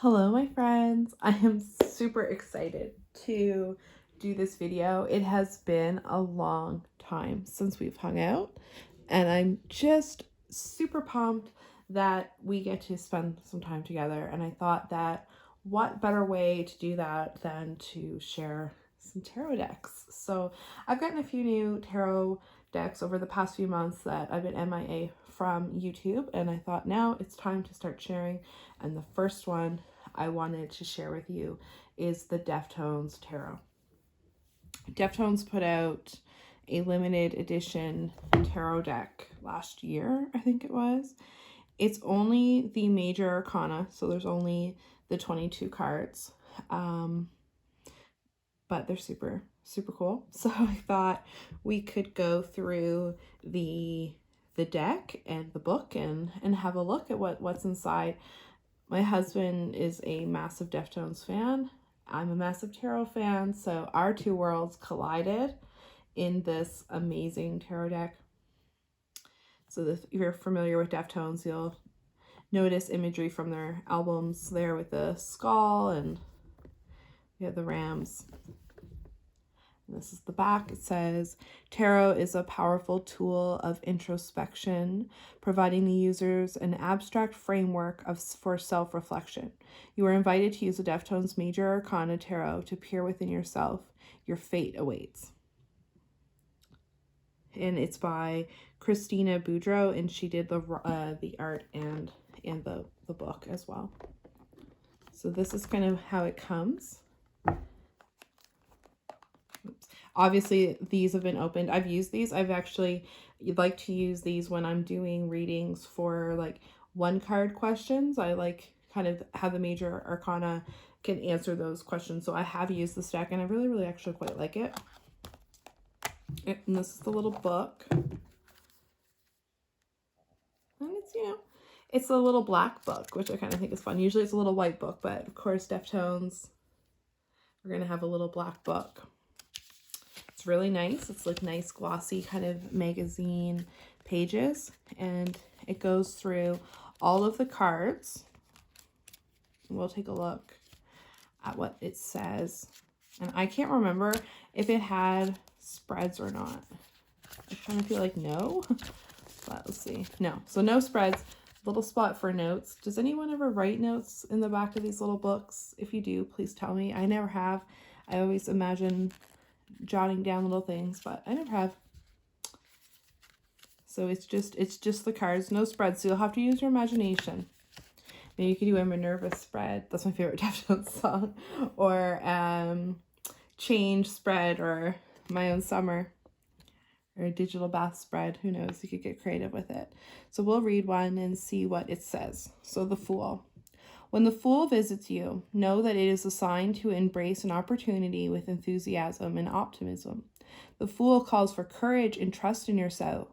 Hello, my friends. I am super excited to do this video. It has been a long time since we've hung out, and I'm just super pumped that we get to spend some time together. And I thought that what better way to do that than to share some tarot decks. So I've gotten a few new tarot decks over the past few months that I've been MIA from YouTube, and I thought now it's time to start sharing. And the first one I wanted to share with you is the Deftones Tarot. Deftones put out a limited edition tarot deck last year, I think it was. It's only the major arcana, so there's only the 22 cards, but they're super cool. So I thought we could go through the deck and the book and have a look at what's inside. My husband is a massive Deftones fan. I'm a massive tarot fan, so our two worlds collided in this amazing tarot deck. So if you're familiar with Deftones, you'll notice imagery from their albums there with the skull, and we have the rams. And this is the back. It says, tarot is a powerful tool of introspection, providing the users an abstract framework for self-reflection. You are invited to use the Deftones Major Arcana Tarot to peer within yourself. Your fate awaits. And it's by Christina Boudreau, and she did the art and the book as well. So this is kind of how it comes. Obviously, these have been opened. I've used these. You'd like to use these when I'm doing readings for like one card questions. I like kind of have the major arcana can answer those questions. So I have used this deck, and I really actually quite like it. And this is the little book. And it's, it's a little black book, which I kind of think is fun. Usually it's a little white book, but of course, Deftones, we're going to have a little black book. It's really nice. It's like nice glossy kind of magazine pages, and it goes through all of the cards. We'll take a look at what it says. And I can't remember if it had spreads or not. I kind of feel like no, but let's see. No, so no spreads. Little spot for notes. Does anyone ever write notes in the back of these little books? If you do, please tell me. I never have. I always imagine jotting down little things, but I never have. So it's just the cards, no spreads, so you'll have to use your imagination. Maybe you could do a Minerva spread. That's my favorite Deftones song. Or Change spread, or My Own Summer, or a digital bath spread. Who knows? You could get creative with it. So we'll read one and see what it says. So the Fool. When the Fool visits you, know that it is a sign to embrace an opportunity with enthusiasm and optimism. The Fool calls for courage and trust in yourself,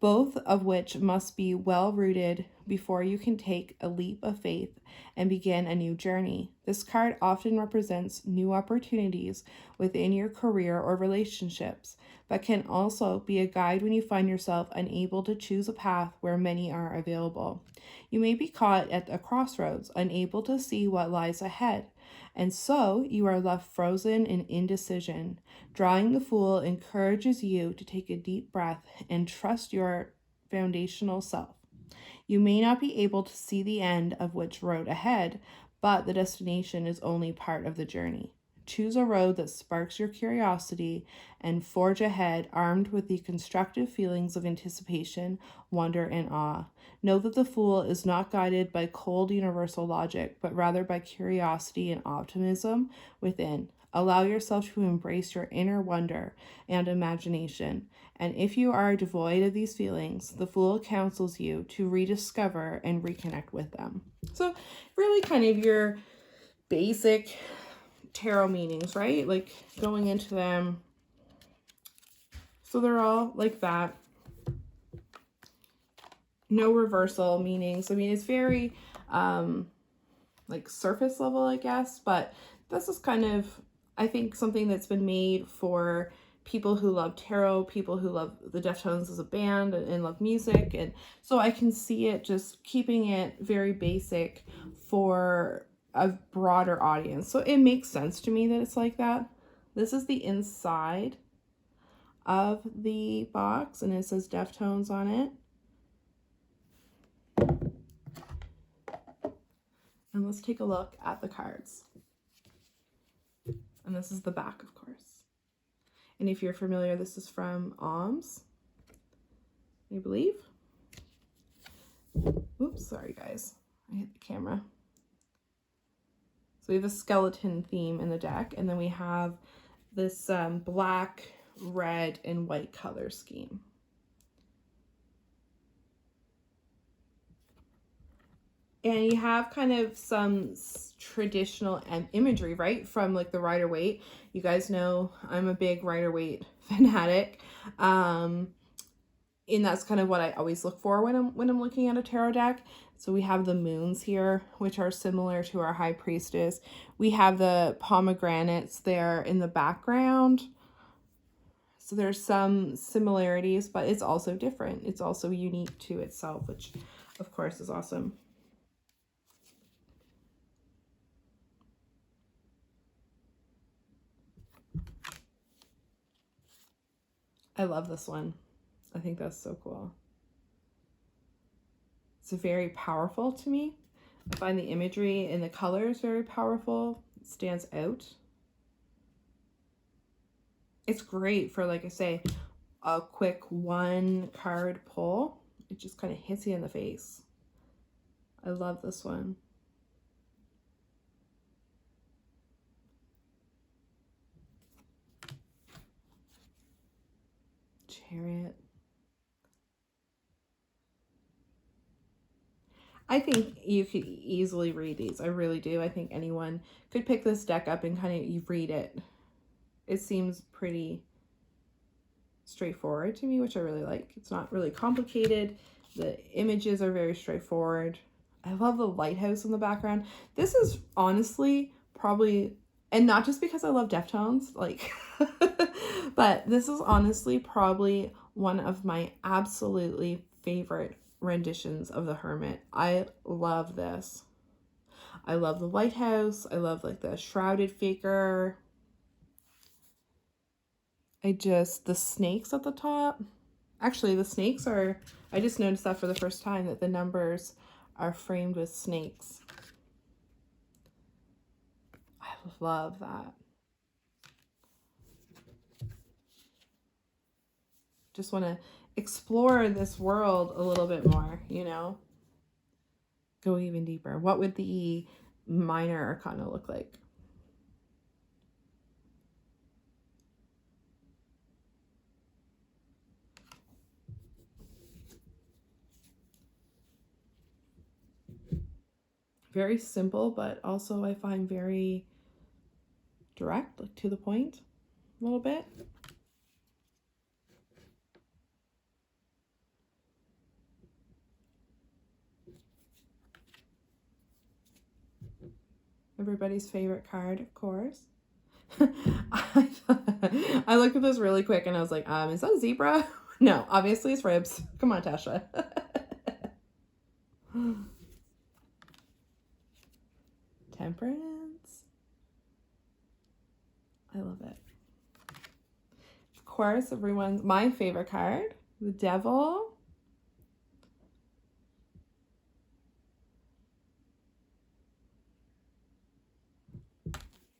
both of which must be well rooted before you can take a leap of faith and begin a new journey. This card often represents new opportunities within your career or relationships, but can also be a guide when you find yourself unable to choose a path where many are available. You may be caught at a crossroads, unable to see what lies ahead, and so you are left frozen in indecision. Drawing the Fool encourages you to take a deep breath and trust your foundational self. You may not be able to see the end of which road ahead, but the destination is only part of the journey. Choose a road that sparks your curiosity and forge ahead armed with the constructive feelings of anticipation, wonder, and awe. Know that the Fool is not guided by cold universal logic, but rather by curiosity and optimism within. Allow yourself to embrace your inner wonder and imagination. And if you are devoid of these feelings, the Fool counsels you to rediscover and reconnect with them. So really kind of your basic tarot meanings, right? Like going into them. So they're all like that. No reversal meanings. I mean, it's very like surface level, I guess, but this is kind of, I think, something that's been made for people who love tarot, people who love the Deftones as a band and love music. And so I can see it just keeping it very basic for a broader audience. So it makes sense to me that it's like that. This is the inside of the box, and it says Deftones on it. And let's take a look at the cards. And this is the back, of course. And if you're familiar, this is from Alms, I believe. Oops, sorry guys, I hit the camera. So we have a skeleton theme in the deck, and then we have this black, red, and white color scheme. And you have kind of some traditional imagery, right? From like the Rider-Waite. You guys know I'm a big Rider-Waite fanatic. And that's kind of what I always look for when I'm looking at a tarot deck. So we have the moons here, which are similar to our High Priestess. We have the pomegranates there in the background. So there's some similarities, but it's also different. It's also unique to itself, which of course is awesome. I love this one. I think that's so cool. It's very powerful to me. I find the imagery and the colors very powerful. It stands out. It's great for, like I say, a quick one card pull. It just kind of hits you in the face. I love this one. Chariot. I think you could easily read these. I really do. I think anyone could pick this deck up and kind of you read it. It seems pretty straightforward to me, which I really like. It's not really complicated. The images are very straightforward. I love the lighthouse in the background. This is honestly probably, and not just because I love Deftones, like, but this is honestly probably one of my absolutely favorite renditions of the Hermit. I love this. I love the lighthouse. I love like the shrouded figure. The snakes at the top. Actually, the snakes are, I just noticed that for the first time, that the numbers are framed with snakes. I love that. Just want to explore this world a little bit more, you know? Go even deeper. What would the minor arcana look like? Very simple, but also I find very direct, like to the point a little bit. Everybody's favorite card, of course. I looked at this really quick and I was like, is that a zebra? No, obviously it's ribs. Come on, Tasha. Temperance. I love it. Of course, everyone's my favorite card, the Devil.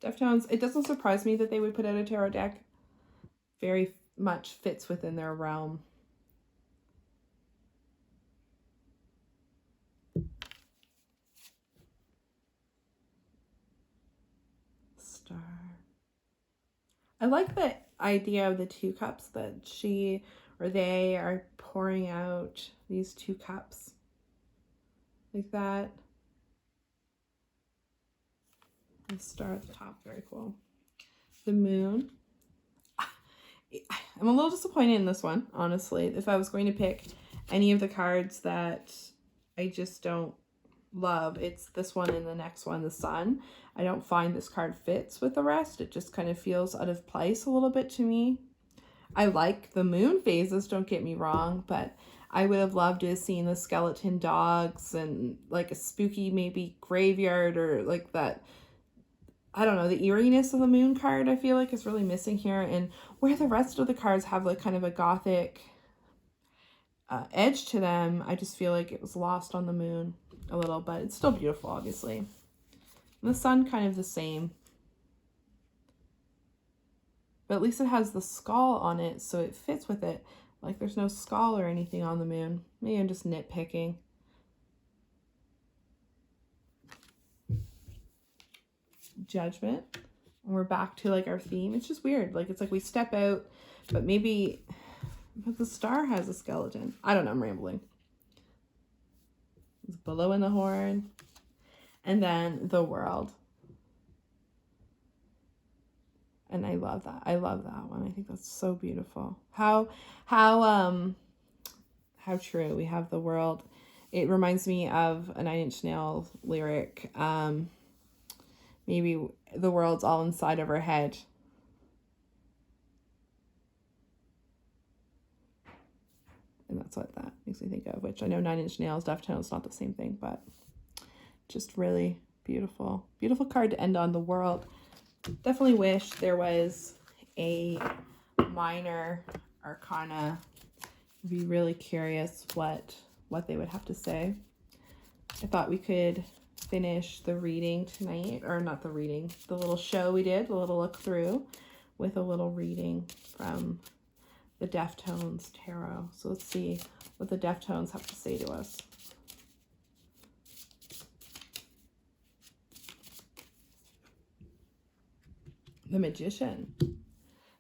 Deftones, it doesn't surprise me that they would put out a tarot deck. Very much fits within their realm. Star. I like the idea of the two cups, that she or they are pouring out these two cups like that. The star at the top, very cool. The moon. I'm a little disappointed in this one, honestly. If I was going to pick any of the cards that I just don't love, it's this one and the next one, the Sun. I don't find this card fits with the rest. It just kind of feels out of place a little bit to me. I like the moon phases, don't get me wrong, but I would have loved to have seen the skeleton dogs and like a spooky maybe graveyard, or like that, I don't know, the eeriness of the moon card I feel like is really missing here. And where the rest of the cards have like kind of a gothic edge to them, I just feel like it was lost on the moon a little, but it's still beautiful, obviously. And the sun kind of the same. But at least it has the skull on it, so it fits with it. Like there's no skull or anything on the moon. Maybe I'm just nitpicking. Judgment. And we're back to like our theme. It's just weird. Like it's like we step out, but maybe the star has a skeleton. I don't know, I'm rambling. It's blowing the horn. And then the world. And I love that. I love that one. I think that's so beautiful. How true. We have the world. It reminds me of a 9 Inch Nails lyric. Maybe the world's all inside of our head. And that's what that makes me think of, which I know 9 Inch Nails, Deftones, not the same thing, but just really beautiful. Beautiful card to end on, the world. Definitely wish there was a minor arcana. I'd be really curious what they would have to say. I thought we could finish the reading tonight, or not the reading, the little show we did, the little look through, with a little reading from the Deftones Tarot. So let's see what the Deftones have to say to us. The Magician.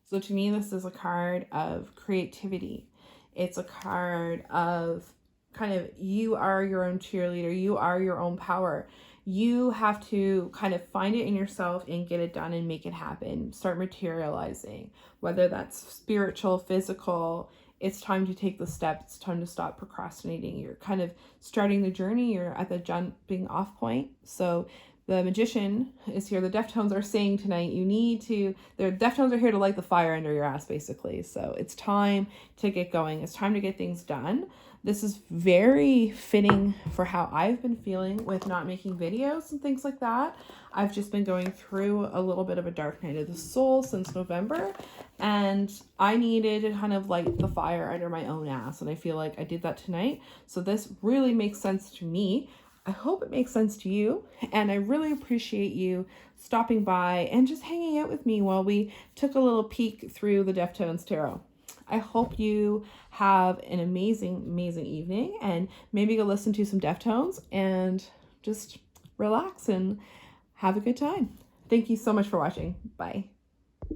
So to me, this is a card of creativity. It's a card of kind of, you are your own cheerleader. You are your own power. You have to kind of find it in yourself and get it done and make it happen. Start materializing, whether that's spiritual, physical. It's time to take the step. It's time to stop procrastinating. You're kind of starting the journey. You're at the jumping off point. So the Magician is here. The Deftones are saying tonight, the Deftones are here to light the fire under your ass, basically. So it's time to get going. It's time to get things done. This is very fitting for how I've been feeling with not making videos and things like that. I've just been going through a little bit of a dark night of the soul since November, and I needed to kind of light the fire under my own ass, and I feel like I did that tonight. So this really makes sense to me. I hope it makes sense to you, and I really appreciate you stopping by and just hanging out with me while we took a little peek through the Deftones Tarot. I hope you have an amazing, amazing evening, and maybe go listen to some Deftones and just relax and have a good time. Thank you so much for watching. Bye.